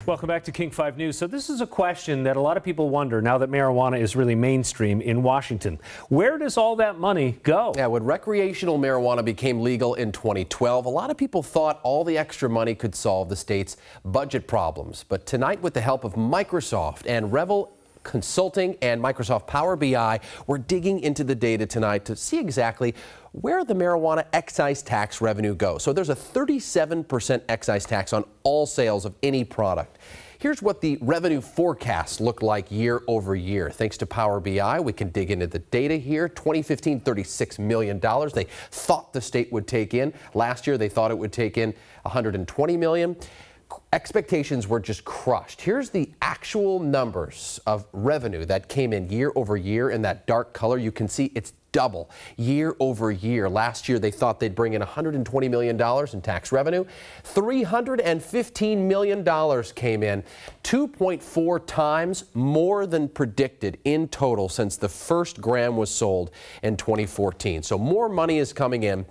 Welcome back to King 5 News. So this is a question that a lot of people wonder now that marijuana is really mainstream in Washington. Where does all that money go? Yeah, when recreational marijuana became legal in 2012, a lot of people thought all the extra money could solve the state's budget problems. But tonight, with the help of Microsoft and Revel Consulting and Microsoft Power BI, we're digging into the data tonight to see exactly where the marijuana excise tax revenue goes. So there's a 37% excise tax on all sales of any product. Here's what the revenue forecasts look like year over year. Thanks to Power BI, we can dig into the data here. 2015, $36 million they thought the state would take in. Last year, they thought it would take in $120 million. Expectations were just crushed. Here's the actual numbers of revenue that came in year over year in that dark color. You can see it's double year over year. Last year, they thought they'd bring in $120 million in tax revenue. $315 million came in, 2.4 times more than predicted in total since the first gram was sold in 2014. So more money is coming in.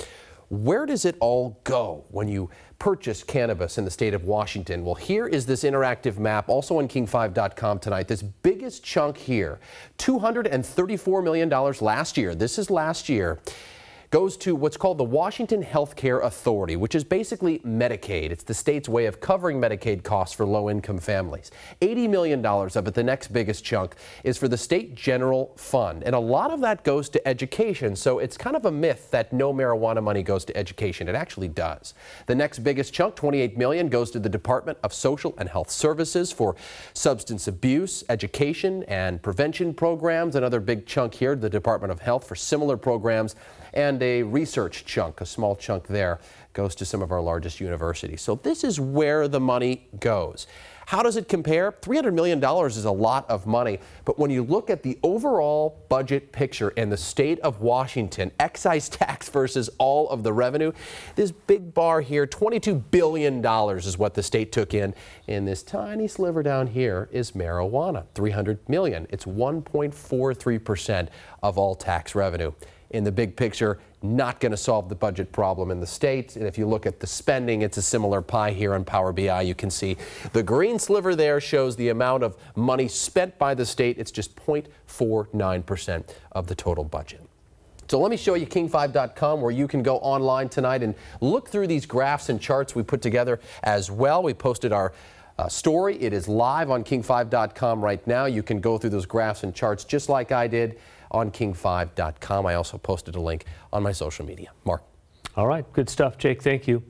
Where does it all go when you purchase cannabis in the state of Washington? Well, here is this interactive map, also on king5.com tonight. This biggest chunk here, $234 million last year. This is last year. Goes to what's called the Washington Healthcare Authority, which is basically Medicaid. It's the state's way of covering Medicaid costs for low-income families. $80 million of it, the next biggest chunk, is for the state general fund. And a lot of that goes to education, so it's kind of a myth that no marijuana money goes to education. It actually does. The next biggest chunk, $28 million, goes to the Department of Social and Health Services for substance abuse, education, and prevention programs. Another big chunk here, the Department of Health for similar programs. And a research chunk, a small chunk there, goes to some of our largest universities. So this is where the money goes. How does it compare? $300 million is a lot of money, but when you look at the overall budget picture in the state of Washington, excise tax versus all of the revenue, this big bar here, $22 billion is what the state took in. And this tiny sliver down here is marijuana, $300 million. It's 1.43% of all tax revenue. In the big picture, not going to solve the budget problem in the state. And if you look at the spending, it's a similar pie here on Power BI. You can see the green sliver there shows the amount of money spent by the state. It's just 0.49% of the total budget. So let me show you king5.com, where you can go online tonight and look through these graphs and charts we put together as well. We posted our story. It is live on king5.com right now. You can go through those graphs and charts just like I did on king5.com. I also posted a link on my social media. Mark. All right. Good stuff, Jake. Thank you.